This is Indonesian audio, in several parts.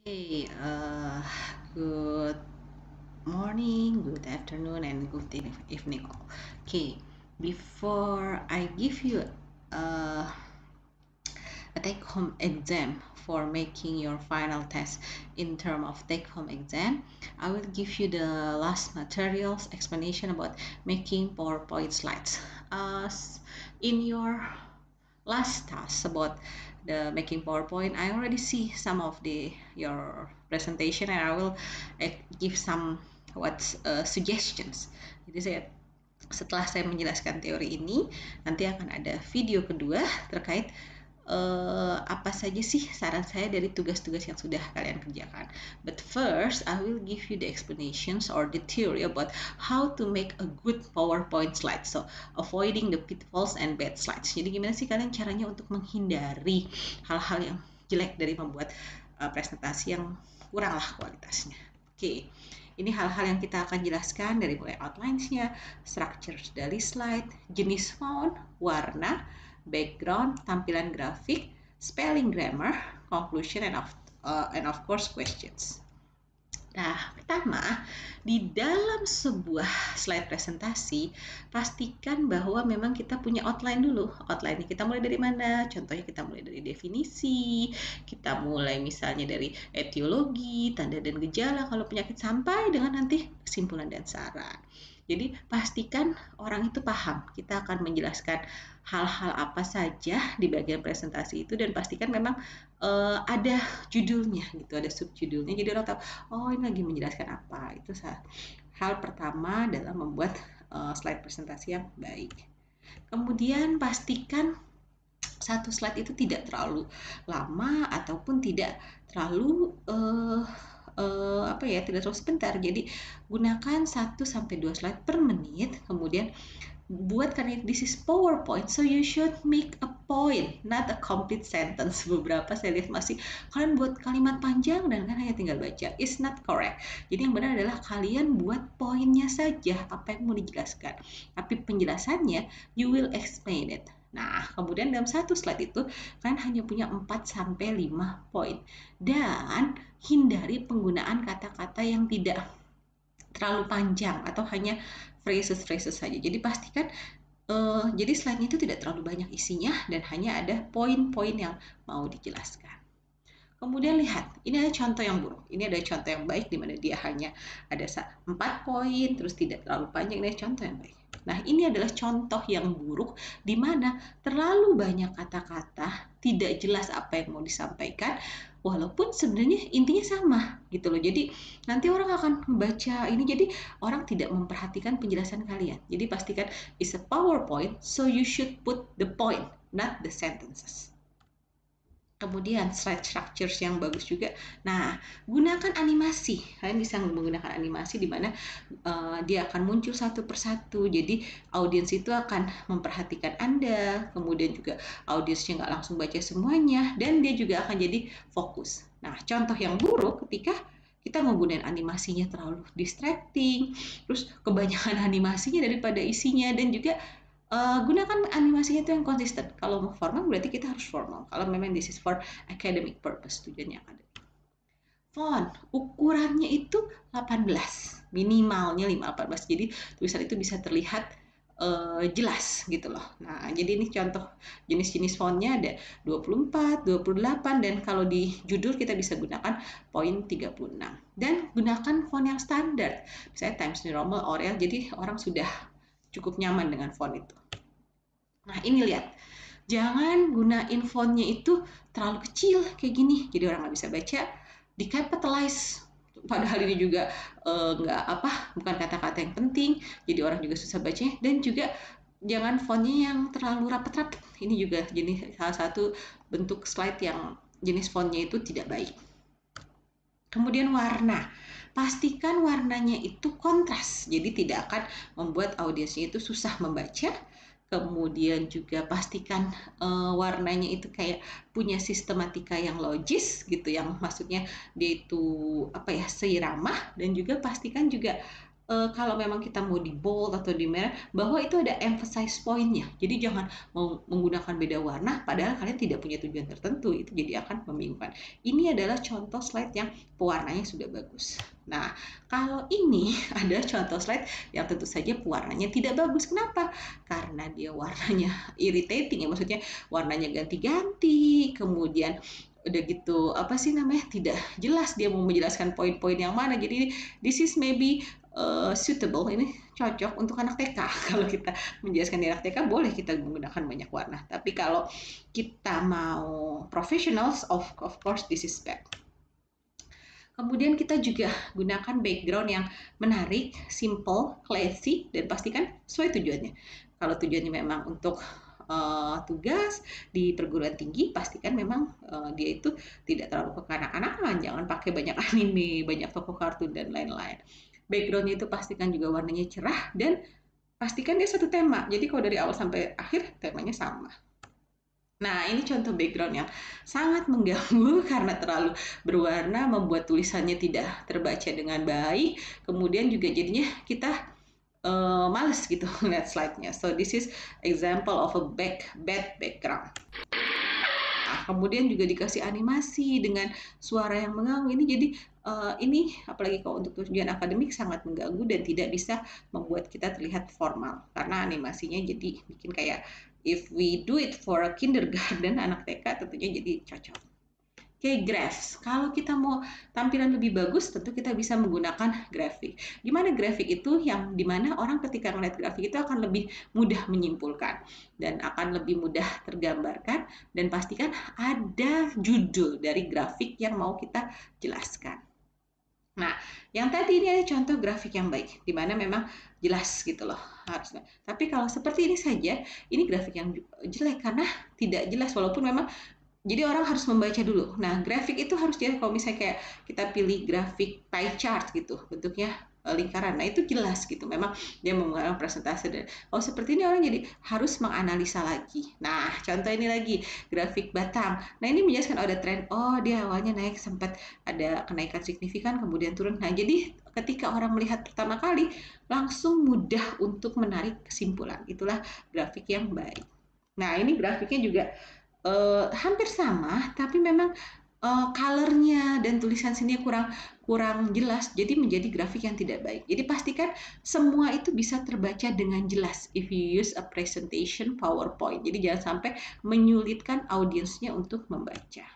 Hey, good morning, good afternoon, and good evening. Okay, before I give you uh, a take-home exam for making your final test in term of take-home exam, I will give you the last materials explanation about making PowerPoint slides. In your last task about the making PowerPoint, I already see some of the your presentation, and I will give some suggestions. Jadi setelah saya menjelaskan teori ini, nanti akan ada video kedua terkait apa saja sih saran saya dari tugas-tugas yang sudah kalian kerjakan. But first, I will give you the explanations or the theory about how to make a good PowerPoint slide. So, avoiding the pitfalls and bad slides. Jadi gimana sih kalian caranya untuk menghindari hal-hal yang jelek dari membuat presentasi yang kurang lah kualitasnya. Oke. Ini hal-hal yang kita akan jelaskan dari mulai outlines-nya, structure dari slide, jenis font, warna, background, tampilan grafik, spelling grammar, conclusion, and of course questions. Nah, pertama, di dalam sebuah slide presentasi, pastikan bahwa memang kita punya outline dulu. Outline kita mulai dari mana? Contohnya kita mulai dari definisi, kita mulai misalnya dari etiologi, tanda dan gejala kalau penyakit, sampai dengan nanti kesimpulan dan saran. Jadi pastikan orang itu paham. Kita akan menjelaskan hal-hal apa saja di bagian presentasi itu, dan pastikan memang ada judulnya gitu, ada subjudulnya. Jadi orang tahu, oh ini lagi menjelaskan apa. Itu hal pertama dalam membuat slide presentasi yang baik. Kemudian pastikan satu slide itu tidak terlalu lama ataupun tidak terlalu tidak terlalu sebentar. Jadi gunakan 1 sampai 2 slide per menit. Kemudian buat, karena this is PowerPoint, so you should make a point, not a complete sentence. Beberapa saya lihat masih kalian buat kalimat panjang dan kan hanya tinggal baca. It's not correct. Jadi yang benar adalah kalian buat poinnya saja, apa yang mau dijelaskan. Tapi penjelasannya you will explain it. Nah, kemudian dalam satu slide itu kalian hanya punya 4 sampai 5 poin. Dan hindari penggunaan kata-kata yang tidak terlalu panjang atau hanya phrases saja. Jadi pastikan jadi slide-nya itu tidak terlalu banyak isinya dan hanya ada poin-poin yang mau dijelaskan. Kemudian lihat, ini ada contoh yang buruk, ini ada contoh yang baik di mana dia hanya ada 4 poin, terus tidak terlalu panjang. Ini ada contoh yang baik. Nah, ini adalah contoh yang buruk di mana terlalu banyak kata-kata, tidak jelas apa yang mau disampaikan, walaupun sebenarnya intinya sama gitu loh. Jadi nanti orang akan membaca ini, jadi orang tidak memperhatikan penjelasan kalian. Jadi pastikan it's a PowerPoint, so you should put the point, not the sentences. Kemudian slide structures yang bagus juga. Nah, gunakan animasi. Kalian bisa menggunakan animasi di mana dia akan muncul satu persatu. Jadi audiens itu akan memperhatikan Anda. Kemudian juga audiensnya nggak langsung baca semuanya, dan dia juga akan jadi fokus. Nah, contoh yang buruk ketika kita menggunakan animasinya terlalu distracting, terus kebanyakan animasinya daripada isinya, dan juga gunakan animasinya itu yang konsisten. Kalau mau formal berarti kita harus formal. Kalau memang this is for academic purpose, tujuannya akademik. Font, ukurannya itu 18, minimalnya 18. Jadi tulisan itu bisa terlihat jelas gitu loh. Nah, jadi ini contoh jenis-jenis fontnya ada 24, 28, dan kalau di judul kita bisa gunakan poin 36. Dan gunakan font yang standar, misalnya Times New Roman, Arial, jadi orang sudah cukup nyaman dengan font itu. Nah, ini lihat, jangan gunain fontnya itu terlalu kecil kayak gini, jadi orang nggak bisa baca. Di capitalize, padahal ini juga bukan kata-kata yang penting, jadi orang juga susah bacanya. Dan juga jangan fontnya yang terlalu rapat-rapat. Ini juga jenis salah satu bentuk slide yang jenis fontnya itu tidak baik. Kemudian warna, pastikan warnanya itu kontras, jadi tidak akan membuat audiensnya itu susah membaca. Kemudian juga pastikan warnanya itu kayak punya sistematika yang logis gitu, yang maksudnya dia itu seirama. Dan juga pastikan juga kalau memang kita mau di bold atau di merah, bahwa itu ada emphasize point-nya. Jadi jangan mau menggunakan beda warna, padahal kalian tidak punya tujuan tertentu, itu jadi akan membingungkan. Ini adalah contoh slide yang pewarnanya sudah bagus. Nah, kalau ini ada contoh slide yang tentu saja pewarnanya tidak bagus. Kenapa? Karena dia warnanya irritating ya, maksudnya warnanya ganti-ganti, kemudian udah gitu apa sih namanya, tidak jelas dia mau menjelaskan poin-poin yang mana. Jadi this is maybe suitable, ini cocok untuk anak TK. Kalau kita menjelaskan di anak TK boleh kita menggunakan banyak warna, tapi kalau kita mau professionals, of course this is bad. Kemudian kita juga gunakan background yang menarik, simple, classy, dan pastikan sesuai tujuannya. Kalau tujuannya memang untuk tugas di perguruan tinggi, pastikan memang dia itu tidak terlalu kekanak-kanakan, jangan pakai banyak anime, banyak tokoh kartun dan lain-lain. Backgroundnya itu pastikan juga warnanya cerah dan pastikan dia satu tema. Jadi kalau dari awal sampai akhir temanya sama. Nah, ini contoh background yang sangat mengganggu karena terlalu berwarna, membuat tulisannya tidak terbaca dengan baik. Kemudian juga jadinya kita males gitu lihat slide-nya. So this is example of a bad background. Nah, kemudian juga dikasih animasi dengan suara yang mengganggu. Ini jadi ini apalagi kalau untuk tujuan akademik sangat mengganggu dan tidak bisa membuat kita terlihat formal karena animasinya jadi bikin kayak if we do it for a kindergarten anak TK tentunya jadi cocok. Oke, graphs. Kalau kita mau tampilan lebih bagus, tentu kita bisa menggunakan grafik. Gimana grafik itu? Yang dimana orang ketika melihat grafik itu akan lebih mudah menyimpulkan dan akan lebih mudah tergambarkan, dan pastikan ada judul dari grafik yang mau kita jelaskan. Nah, yang tadi ini ada contoh grafik yang baik, di mana memang jelas gitu loh harusnya. Tapi kalau seperti ini saja, ini grafik yang jelek karena tidak jelas, walaupun memang jadi orang harus membaca dulu. Nah, grafik itu harus jelas. Kalau misalnya kayak kita pilih grafik pie chart gitu, bentuknya lingkaran. Nah, itu jelas gitu. Memang dia menggunakan presentasi. Dan kalau seperti ini orang jadi harus menganalisa lagi. Nah, contoh ini lagi, grafik batang. Nah, ini menjelaskan ada tren. Oh, dia awalnya naik, sempat ada kenaikan signifikan, kemudian turun. Nah, jadi ketika orang melihat pertama kali, langsung mudah untuk menarik kesimpulan. Itulah grafik yang baik. Nah, ini grafiknya juga hampir sama, tapi memang color-nya dan tulisan sini kurang jelas, jadi menjadi grafik yang tidak baik. Jadi pastikan semua itu bisa terbaca dengan jelas if you use a presentation PowerPoint. Jadi jangan sampai menyulitkan audiensnya untuk membaca.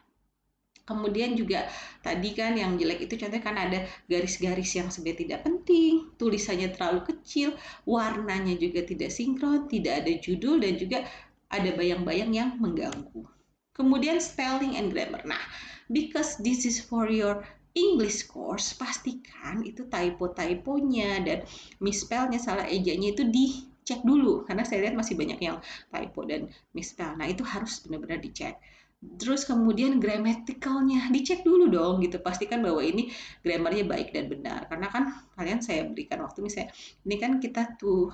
Kemudian juga tadi kan yang jelek itu contohnya kan ada garis-garis yang sebenarnya tidak penting, tulisannya terlalu kecil, warnanya juga tidak sinkron, tidak ada judul, dan juga ada bayang-bayang yang mengganggu. Kemudian spelling and grammar. Nah, because this is for your English course, pastikan itu typo-typonya dan misspellnya, salah ejanya itu dicek dulu. Karena saya lihat masih banyak yang typo dan misspell. Nah, itu harus benar-benar dicek. Terus kemudian gramaticalnya dicek dulu dong gitu, pastikan bahwa ini grammarnya baik dan benar, karena kan kalian saya berikan waktu, misalnya ini kan kita tuh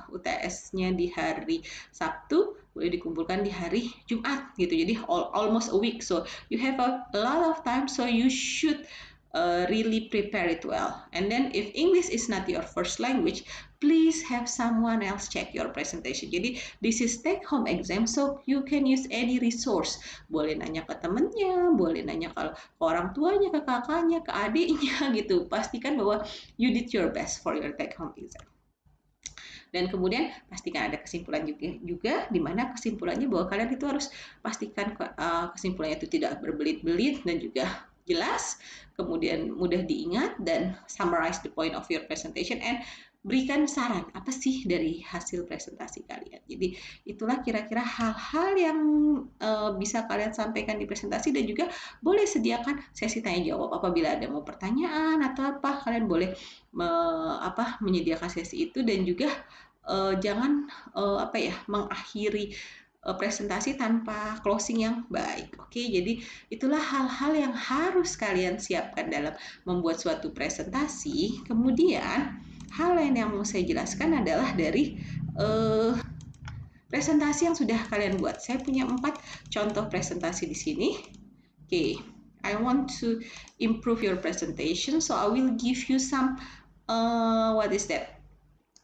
UTS-nya di hari Sabtu, boleh dikumpulkan di hari Jumat gitu, jadi almost a week, so you have a lot of time, so you should really prepare it well. And then if English is not your first language, please have someone else check your presentation. Jadi this is take home exam, so you can use any resource. Boleh nanya ke temennya, boleh nanya ke orang tuanya, ke kakaknya, ke adiknya gitu. Pastikan bahwa you did your best for your take home exam. Dan kemudian pastikan ada kesimpulan juga di mana kesimpulannya bahwa kalian itu harus pastikan kesimpulannya itu tidak berbelit-belit dan juga jelas, kemudian mudah diingat, dan summarize the point of your presentation and berikan saran apa sih dari hasil presentasi kalian. Jadi itulah kira-kira hal-hal yang bisa kalian sampaikan di presentasi, dan juga boleh sediakan sesi tanya jawab apabila ada mau pertanyaan atau apa, kalian boleh menyediakan sesi itu, dan juga jangan mengakhiri presentasi tanpa closing yang baik. Oke, jadi itulah hal-hal yang harus kalian siapkan dalam membuat suatu presentasi. Kemudian hal lain yang mau saya jelaskan adalah dari presentasi yang sudah kalian buat. Saya punya 4 contoh presentasi di sini. Oke, I want to improve your presentation, so I will give you some what is that?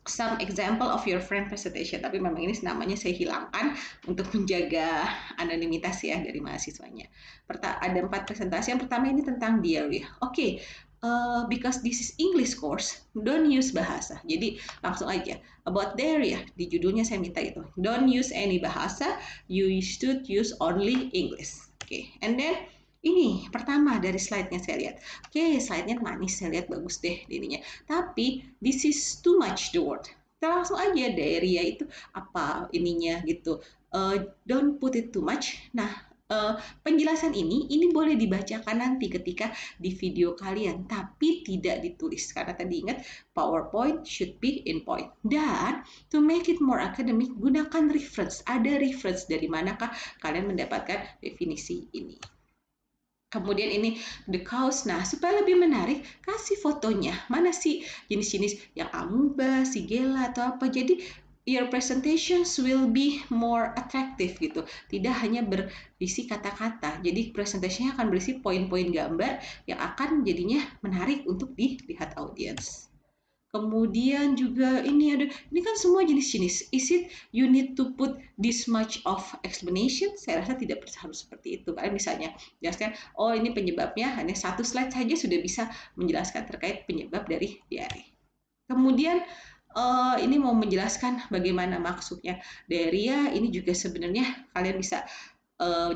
Some example of your friend presentation, tapi memang ini namanya saya hilangkan untuk menjaga anonimitas ya dari mahasiswanya. Ada 4 presentasi. Yang pertama ini tentang diary. Oke, because this is English course, don't use bahasa. Jadi langsung aja about diary ya. Di judulnya saya minta itu, don't use any bahasa, you should use only English. Oke, and then ini pertama dari slide-nya saya lihat. Oke, slide-nya manis, saya lihat bagus deh ininya. Tapi this is too much the word. Kita langsung aja diarrhea itu apa ininya gitu. Don't put it too much. Nah, penjelasan ini boleh dibacakan nanti ketika di video kalian, tapi tidak ditulis karena tadi ingat PowerPoint should be in point. Dan to make it more academic, gunakan reference. Ada reference dari manakah kalian mendapatkan definisi ini. Kemudian ini the cause. Nah, supaya lebih menarik, kasih fotonya. Mana sih jenis-jenis yang amuba, sigela, atau apa. Jadi, your presentations will be more attractive gitu. Tidak hanya berisi kata-kata. Jadi, presentasinya akan berisi poin-poin gambar yang akan jadinya menarik untuk dilihat audiens. Kemudian juga ini kan semua jenis-jenis. Is it you need to put this much of explanation? Saya rasa tidak harus seperti itu. Kalian misalnya jelaskan, oh ini penyebabnya, hanya 1 slide saja sudah bisa menjelaskan terkait penyebab dari diare. Kemudian ini mau menjelaskan bagaimana maksudnya diarrhea. Ini juga sebenarnya kalian bisa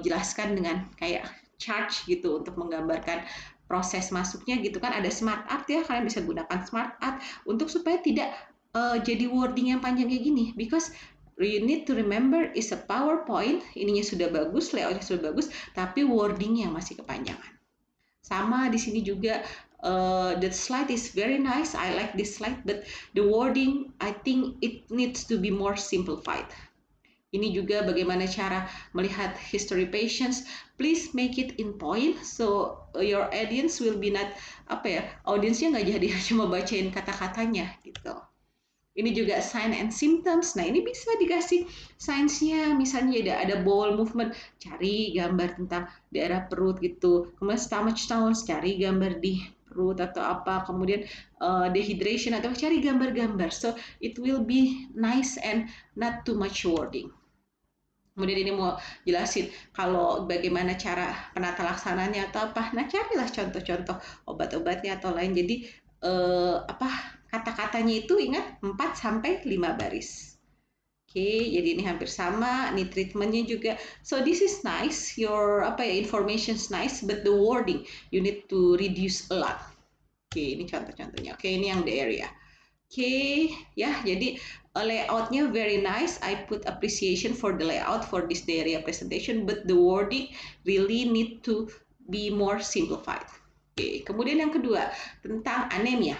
jelaskan dengan kayak chart gitu untuk menggambarkan proses masuknya gitu kan. Ada smart art ya, kalian bisa gunakan smart art untuk supaya tidak jadi wording yang panjang kayak gini, because you need to remember is a PowerPoint, ininya sudah bagus, layoutnya sudah bagus, tapi wordingnya masih kepanjangan. Sama di sini juga the slide is very nice, I like this slide, but the wording I think it needs to be more simplified. Ini juga bagaimana cara melihat history patients. Please make it in point, so your audience will be not audiensnya nggak jadi cuma bacain kata-katanya gitu. Ini juga sign and symptoms. Nah, ini bisa dikasih signs-nya, misalnya ada bowel movement, cari gambar tentang daerah perut gitu. Kemudian stomach stones, cari gambar di perut atau apa. Kemudian dehydration atau cari gambar-gambar. So it will be nice and not too much wording. Kemudian ini mau jelasin kalau bagaimana cara penata laksananya atau apa. Nah, carilah contoh-contoh obat-obatnya atau lain. Jadi kata-katanya itu ingat 4-5 baris. Oke, jadi ini hampir sama. Ini treatmentnya juga. So this is nice. Your information's nice, but the wording you need to reduce a lot. Oke, ini contoh-contohnya. Oke, ini yang diarrhea. Oke, ya, jadi layoutnya very nice. I put appreciation for the layout for this diarrhea presentation, but the wording really need to be more simplified. Oke, kemudian yang kedua tentang anemia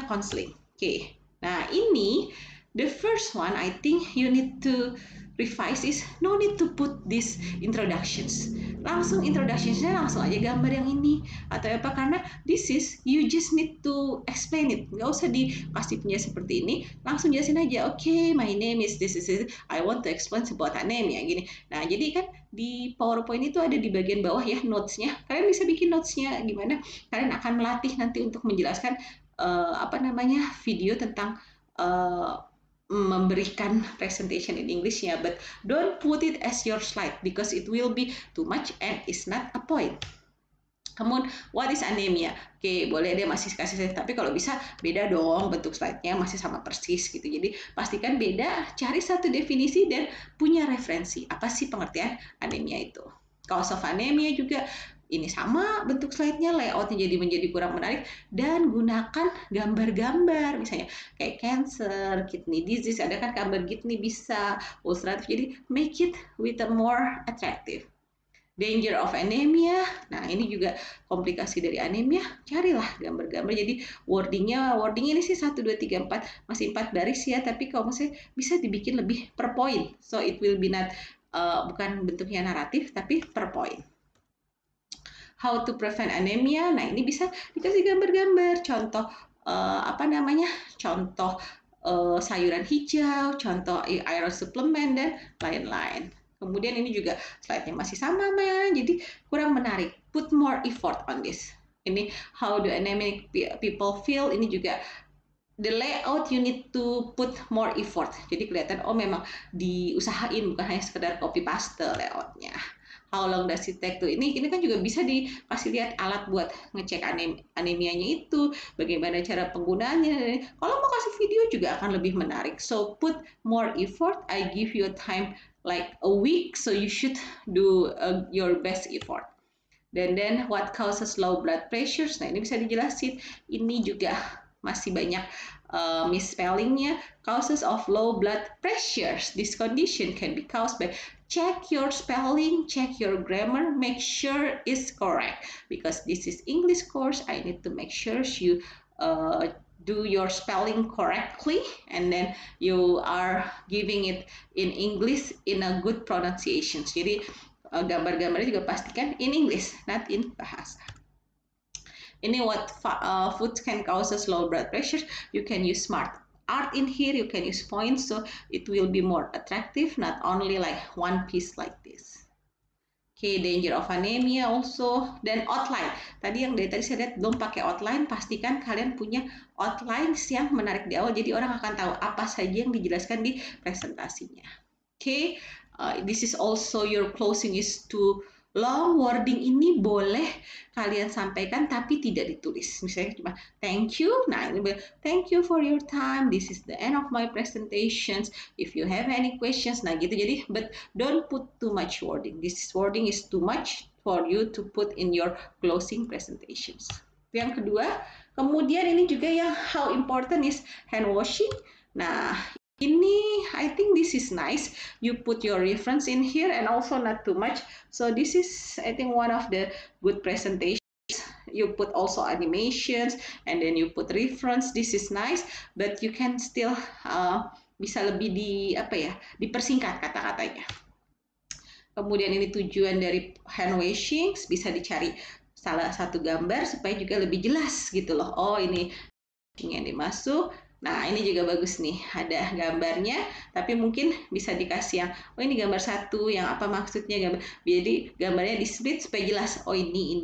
counseling. Oke, nah ini the first one I think you need to revise is no need to put these introductions. Langsung introductionsnya langsung aja gambar yang ini atau apa, karena this is you just need to explain it. Nggak usah dikasih punya seperti ini, langsung jelasin aja. Oke, my name is this is it. I want to explain about anemia gini. Nah, jadi kan di PowerPoint itu ada di bagian bawah ya notes-nya. Kalian bisa bikin notes-nya gimana? Kalian akan melatih nanti untuk menjelaskan video tentang memberikan presentation in English-nya, but don't put it as your slide because it will be too much and it's not a point. Kemudian, what is anemia? Oke, boleh dia masih kasih saya, tapi kalau bisa beda dong bentuk slide-nya, masih sama persis gitu. Jadi pastikan beda, cari satu definisi dan punya referensi. Apa sih pengertian anemia itu? Cause of anemia juga ini sama bentuk slide-nya, layout-nya menjadi kurang menarik, dan gunakan gambar-gambar, misalnya kayak cancer, kidney disease, ada kan gambar kidney bisa, ulcerative, jadi make it with a more attractive. Danger of anemia, nah ini juga komplikasi dari anemia, carilah gambar-gambar, jadi wording ini sih 1, 2, 3, 4, masih 4 baris ya, tapi kalau misalnya bisa dibikin lebih per point, so it will be not, bukan bentuknya naratif, tapi per point. How to prevent anemia, nah ini bisa dikasih gambar-gambar, contoh contoh sayuran hijau, contoh iron supplement, dan lain-lain. Kemudian ini juga slide-nya masih sama, jadi kurang menarik. Put more effort on this. Ini how do anemic people feel, ini juga the layout you need to put more effort. Jadi kelihatan oh memang diusahain, bukan hanya sekedar copy paste layoutnya. How long does it take to ini kan juga bisa dikasih lihat alat buat ngecek anemianya itu, bagaimana cara penggunaannya. Kalau mau kasih video juga akan lebih menarik. So put more effort. I give you a time like a week, so you should do your best effort. Dan then what causes low blood pressures? Nah ini bisa dijelasin. Ini juga masih banyak misspellingnya. Causes of low blood pressures. This condition can be caused by check your spelling, check your grammar, make sure it's correct. Because this is English course, I need to make sure you do your spelling correctly, and then you are giving it in English in a good pronunciation. Jadi gambar-gambarnya juga pastikan in English, not in bahasa. Ini what foods can causes low blood pressure. You can use smart art in here. You can use points, so it will be more attractive, not only like one piece like this. Okay, danger of anemia also. Dan outline. Tadi saya lihat belum pakai outline. Pastikan kalian punya outlines yang menarik di awal. Jadi orang akan tahu apa saja yang dijelaskan di presentasinya. Okay, this is also your closing is too long. Wording ini boleh kalian sampaikan tapi tidak ditulis. Misalnya cuma thank you. Nah ini thank you for your time. This is the end of my presentations. If you have any questions, nah gitu. Jadi but don't put too much wording. This wording is too much for you to put in your closing presentations. Yang kedua, kemudian ini juga yang how important is hand washing. Nah ini, I think this is nice. You put your reference in here and also not too much. So this is, I think, one of the good presentations. You put also animations and then you put reference. This is nice, but you can still bisa lebih dipersingkat kata-katanya. Kemudian ini tujuan dari hand washing, bisa dicari salah satu gambar supaya juga lebih jelas gitu loh. Oh ini yang dimasuk. Nah ini juga bagus nih, ada gambarnya, tapi mungkin bisa dikasih yang, oh ini gambar satu, yang apa maksudnya gambar. Jadi gambarnya di split supaya jelas, oh ini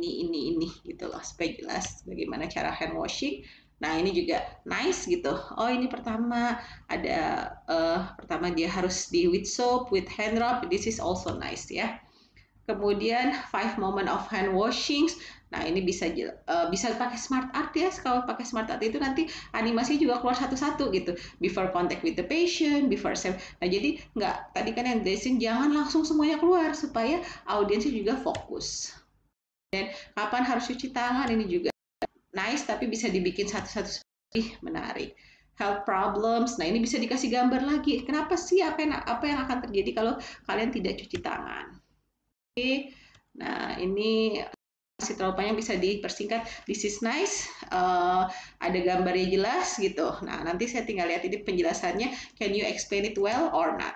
gitu loh, supaya jelas bagaimana cara hand washing. Nah ini juga nice gitu. Oh ini pertama ada pertama dia harus di with soap, with hand rub. This is also nice ya. Kemudian 5 moment of hand washings. Nah ini bisa pakai smart art ya. Kalau pakai smart art itu nanti animasi juga keluar satu-satu gitu. Before contact with the patient, before save. Nah jadi nggak tadi kan yang dressing jangan langsung semuanya keluar supaya audiensnya juga fokus. Dan kapan harus cuci tangan ini juga nice, tapi bisa dibikin satu-satu menarik. Health problems. Nah ini bisa dikasih gambar lagi. Kenapa sih apa yang akan terjadi kalau kalian tidak cuci tangan? Oke. Nah ini masih terlalu panjang, bisa dipersingkat. This is nice. Ada gambarnya jelas gitu. Nah nanti saya tinggal lihat ini penjelasannya. Can you explain it well or not?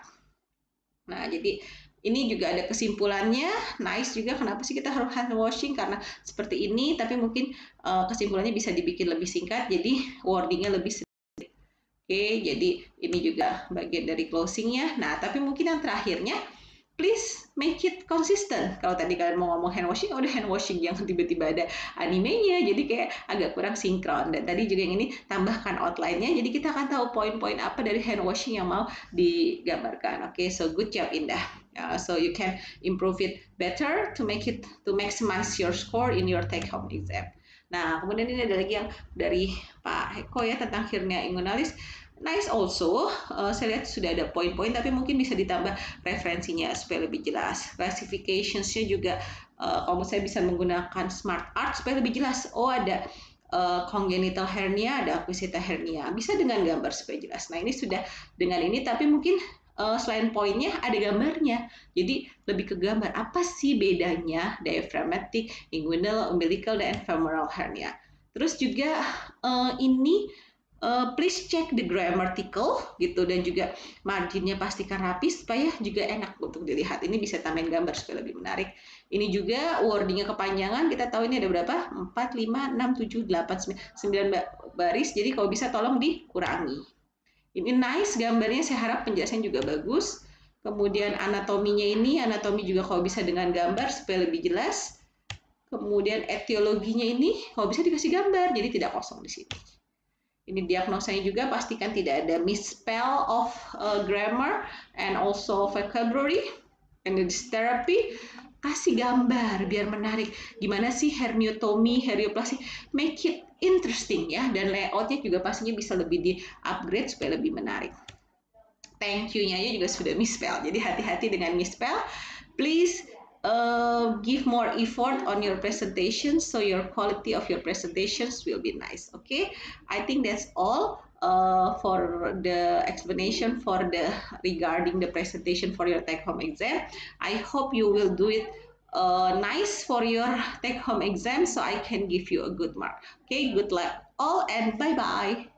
Nah jadi ini juga ada kesimpulannya. Nice juga. Kenapa sih kita harus hand washing? Karena seperti ini. Tapi mungkin kesimpulannya bisa dibikin lebih singkat. Jadi wordingnya lebih sedikit. Oke. Jadi ini juga bagian dari closingnya. Nah tapi mungkin yang terakhirnya, please make it consistent. Kalau tadi kalian mau ngomong hand washing, udah hand washing, yang tiba-tiba ada animenya, jadi kayak agak kurang sinkron. Dan tadi juga yang ini tambahkan outline-nya, jadi kita akan tahu poin-poin apa dari hand washing yang mau digambarkan. Oke, so good job Indah. So you can improve it better to maximize your score in your take-home exam. Nah, kemudian ini ada lagi yang dari Pak Heko ya tentang hernia inguinalis. Nice also, saya lihat sudah ada poin-poin, tapi mungkin bisa ditambah referensinya supaya lebih jelas. Classifications-nya juga, kalau saya bisa menggunakan smart art supaya lebih jelas. Oh ada congenital hernia, ada acquisitive hernia. Bisa dengan gambar supaya jelas. Nah ini sudah dengan ini, tapi mungkin selain poinnya ada gambarnya. Jadi lebih ke gambar. Apa sih bedanya diaphragmatic, inguinal, umbilical, dan femoral hernia? Terus juga ini please check the grammatical gitu, dan juga marginnya pastikan rapi supaya juga enak untuk dilihat. Ini bisa tambahin gambar supaya lebih menarik. Ini juga wordingnya kepanjangan. Kita tahu ini ada berapa? 4, 5, 6, 7, 8, 9 baris. Jadi kalau bisa tolong dikurangi. Ini nice gambarnya. Saya harap penjelasan juga bagus. Kemudian anatominya ini, anatomi juga kalau bisa dengan gambar supaya lebih jelas. Kemudian etiologinya ini kalau bisa dikasih gambar, jadi tidak kosong di sini. Ini diagnosanya juga pastikan tidak ada misspell of grammar and also vocabulary. And this therapy, kasih gambar biar menarik. Gimana sih herniotomi, herioplasti? Make it interesting ya. Dan layoutnya juga pastinya bisa lebih di-upgrade supaya lebih menarik. Thank you-nya juga sudah misspell. Jadi hati-hati dengan misspell. Please give more effort on your presentation so your quality of your presentations will be nice. Okay, I think that's all for the explanation for the regarding the presentation for your take-home exam. I hope you will do it nice for your take-home exam so I can give you a good mark. Okay, good luck all and bye-bye.